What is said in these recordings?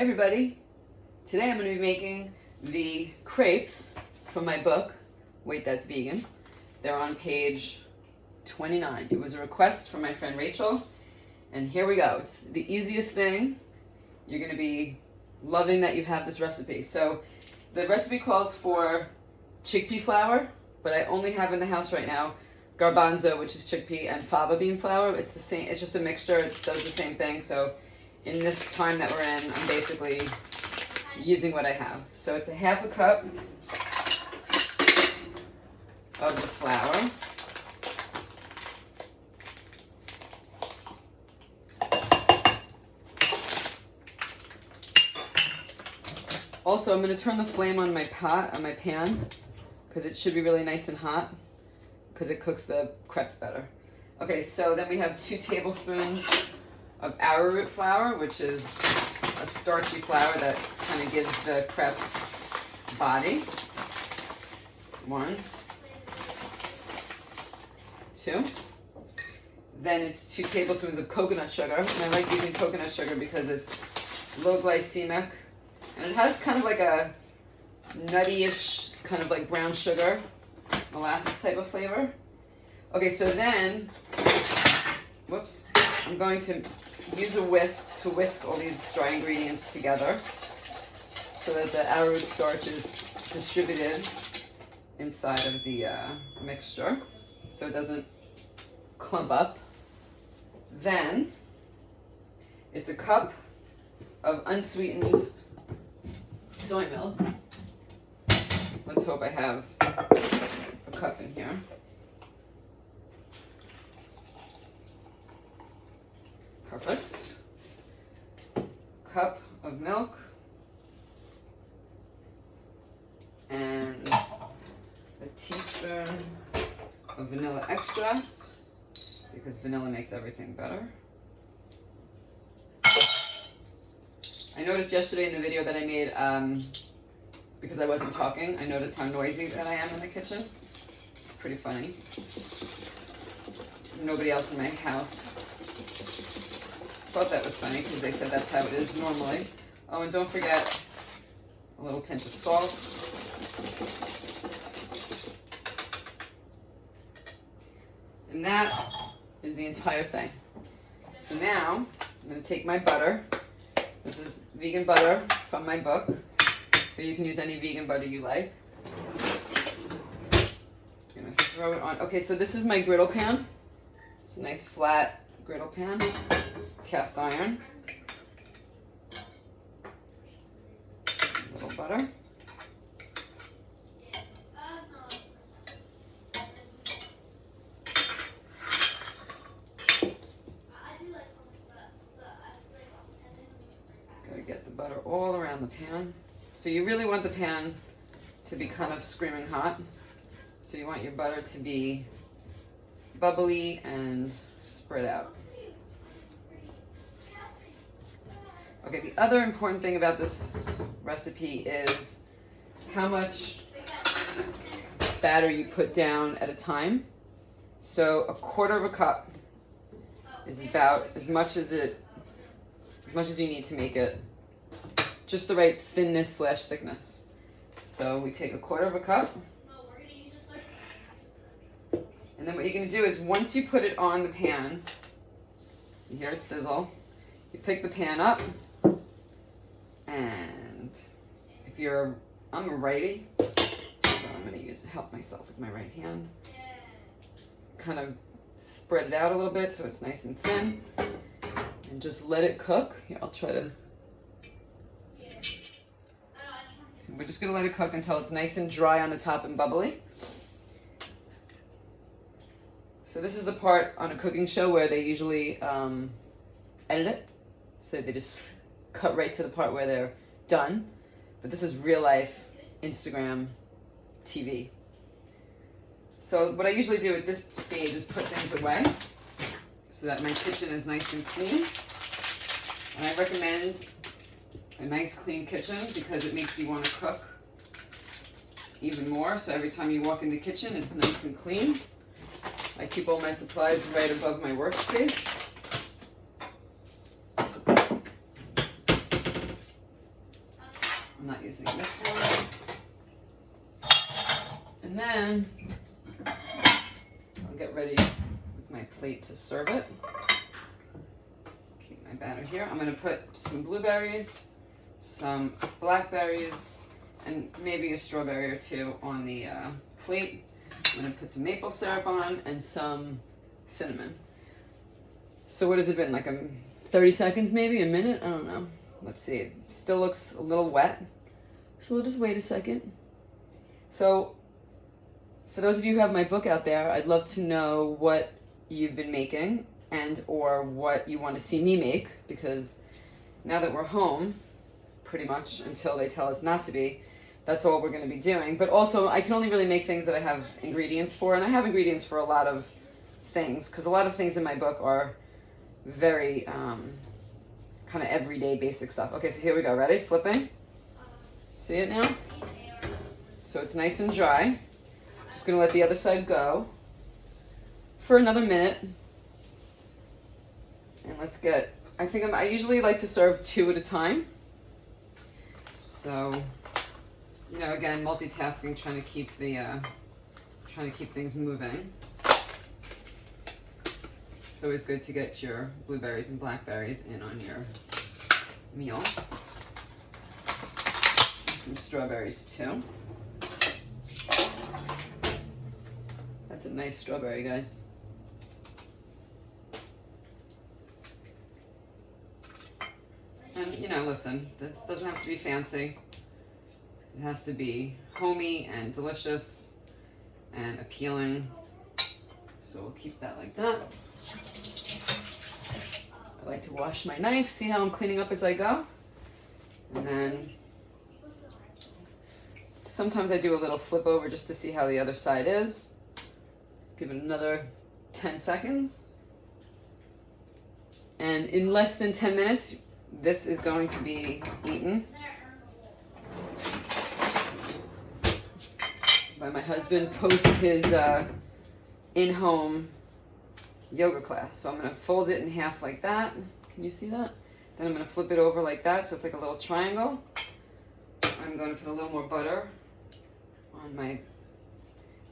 everybody, today I'm going to be making the crepes from my book, Wait That's Vegan. They're on page 29. It was a request from my friend Rachel, and here we go. It's the easiest thing. You're going to be loving that you have this recipe. So the recipe calls for chickpea flour, but I only have in the house right now garbanzo, which is chickpea, and fava bean flour. It's the same, it's just a mixture, it does the same thing. So in this time that we're in, I'm basically using what I have. So it's a half a cup of the flour. Also, I'm going to turn the flame on my pan, because it should be really nice and hot, because it cooks the crepes better. Okay, so then we have 2 tablespoons of arrowroot flour, which is a starchy flour that kind of gives the crepes body. 1, 2. Then it's 2 tablespoons of coconut sugar, and I like using coconut sugar because it's low glycemic, and it has kind of like a nutty-ish, kind of like brown sugar, molasses type of flavor. Okay, so then, whoops, I'm going to use a whisk to whisk all these dry ingredients together so that the arrowroot starch is distributed inside of the mixture so it doesn't clump up. Then it's a cup of unsweetened soy milk. Let's hope I have a cup in here. Perfect. Cup of milk and a teaspoon of vanilla extract, because vanilla makes everything better. I noticed yesterday in the video that I made, because I wasn't talking, I noticed how noisy that I am in the kitchen. It's pretty funny. Nobody else in my house thought that was funny because they said that's how it is normally. Oh, and don't forget a little pinch of salt. And that is the entire thing. So now I'm going to take my butter. This is vegan butter from my book, but you can use any vegan butter you like. I'm going to throw it on. Okay, so this is my griddle pan. It's a nice flat griddle pan, cast iron. A little butter. Gotta get the butter all around the pan. So you really want the pan to be kind of screaming hot. So you want your butter to be bubbly and spread out. Okay, the other important thing about this recipe is how much batter you put down at a time. So a quarter of a cup is about as much as you need to make it just the right thinness / thickness. So we take a quarter of a cup. And then what you're going to do is once you put it on the pan, you hear it sizzle, you pick the pan up, and if I'm a righty, so I'm going to help myself with my right hand, kind of spread it out a little bit so it's nice and thin, and just let it cook. Here, I'll try to, so we're just going to let it cook until it's nice and dry on the top and bubbly. So this is the part on a cooking show where they usually edit it. So they just cut right to the part where they're done. But this is real life Instagram TV. So what I usually do at this stage is put things away so that my kitchen is nice and clean. And I recommend a nice clean kitchen because it makes you want to cook even more. So every time you walk in the kitchen, it's nice and clean. I keep all my supplies right above my workspace. using this one. And then I'll get ready with my plate to serve it. Keep my batter here. I'm going to put some blueberries, some blackberries, and maybe a strawberry or two on the plate. I'm going to put some maple syrup on and some cinnamon. So what has it been, like 30 seconds maybe, a minute? I don't know. Let's see, it still looks a little wet. So we'll just wait a second. So for those of you who have my book out there, I'd love to know what you've been making and or what you want to see me make, because now that we're home, pretty much until they tell us not to be, that's all we're going to be doing. But also, I can only really make things that I have ingredients for, and I have ingredients for a lot of things, because a lot of things in my book are very kind of everyday basic stuff. Okay, so here we go. Ready? Flipping. See it now? So it's nice and dry. Just going to let the other side go for another minute. And let's get, I usually like to serve 2 at a time. So, you know, again, multitasking, trying to keep things moving. It's always good to get your blueberries and blackberries in on your meal. Some strawberries too. That's a nice strawberry, guys. And, you know, listen, this doesn't have to be fancy. It has to be homey and delicious and appealing. So we'll keep that like that. I like to wash my knife, see how I'm cleaning up as I go. And then sometimes I do a little flip over just to see how the other side is. Give it another 10 seconds. And in less than 10 minutes, this is going to be eaten by my husband post his in-home yoga class. So I'm going to fold it in half like that. Can you see that? Then I'm going to flip it over like that so it's like a little triangle. I'm going to put a little more butter on my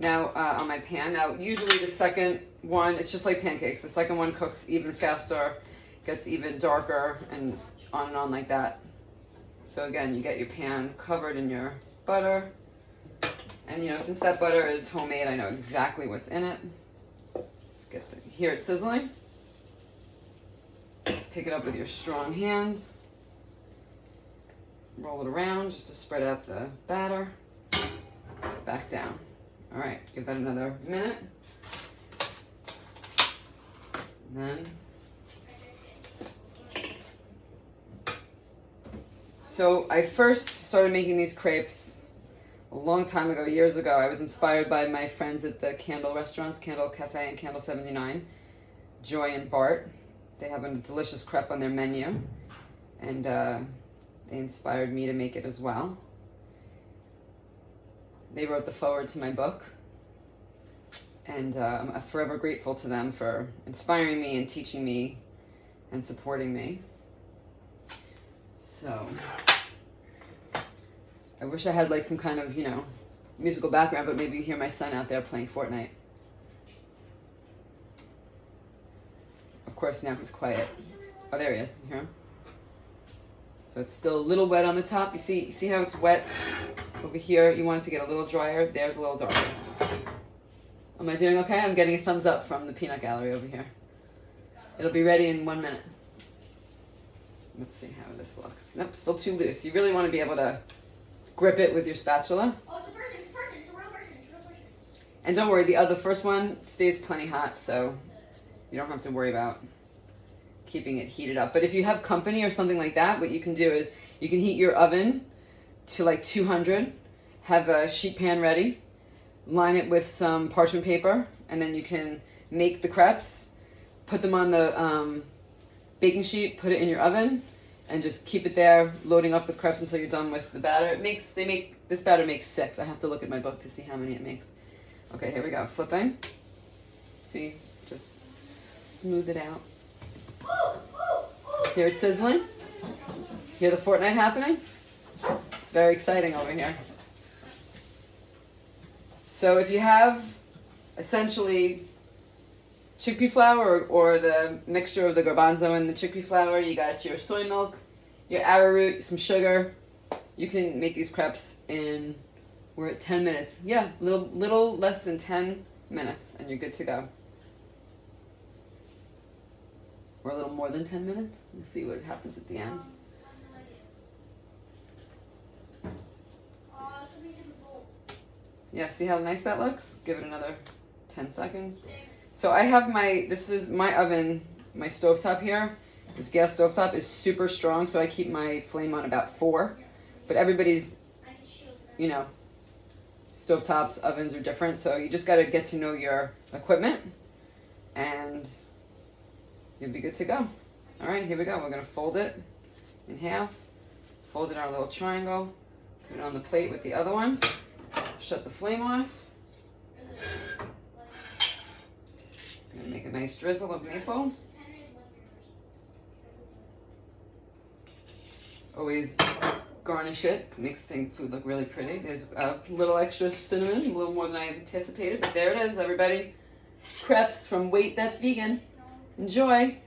on my pan. Now usually the second one, it's just like pancakes. The second one cooks even faster, gets even darker, and on like that. So again, you get your pan covered in your butter. And you know, since that butter is homemade, I know exactly what's in it. Let's get hear it sizzling. Pick it up with your strong hand. Roll it around just to spread out the batter. Back down. All right, give that another minute. And then, so I first started making these crepes a long time ago, years ago. I was inspired by my friends at the Candle restaurants, Candle Cafe and Candle 79, Joy and Bart. They have a delicious crepe on their menu, and they inspired me to make it as well. They wrote the foreword to my book, and I'm forever grateful to them for inspiring me and teaching me and supporting me. So I wish I had like some kind of, you know, musical background, but maybe you hear my son out there playing Fortnite. Of course, now he's quiet. Oh, there he is. You hear him? So it's still a little wet on the top. You see how it's wet over here? You want it to get a little drier. There's a little darker. Am I doing okay? I'm getting a thumbs up from the peanut gallery over here. It'll be ready in 1 minute. Let's see how this looks. Nope, still too loose. You really want to be able to grip it with your spatula. Oh, it's a person. It's a person. It's a real person. It's a real person. And don't worry, the first one stays plenty hot, so you don't have to worry about keeping it heated up. But if you have company or something like that, what you can do is you can heat your oven to like 200, have a sheet pan ready, line it with some parchment paper, and then you can make the crepes, put them on the baking sheet, put it in your oven, and just keep it there, loading up with crepes until you're done with the batter. This batter makes 6. I have to look at my book to see how many it makes. Okay, here we go. Flipping. See, just smooth it out. Hear it sizzling? Hear the Fortnite happening? It's very exciting over here. So if you have essentially chickpea flour or the mixture of the garbanzo and the chickpea flour, you got your soy milk, your arrowroot, some sugar. You can make these crepes in, we're at 10 minutes. Yeah, little less than 10 minutes and you're good to go. Or a little more than 10 minutes. Let's see what happens at the end. Yeah, see how nice that looks? Give it another 10 seconds. So I have this is my oven, my stovetop here. This gas stovetop is super strong, so I keep my flame on about 4. But everybody's, stovetops, ovens are different, so you just got to get to know your equipment, and you'll be good to go. All right, here we go. We're going to fold it in half, fold it in our little triangle, put it on the plate with the other one, shut the flame off. I'm going to make a nice drizzle of maple. Always garnish it, makes the food look really pretty. There's a little extra cinnamon, a little more than I anticipated, but there it is, everybody. Crepes from Wait That's Vegan. Enjoy.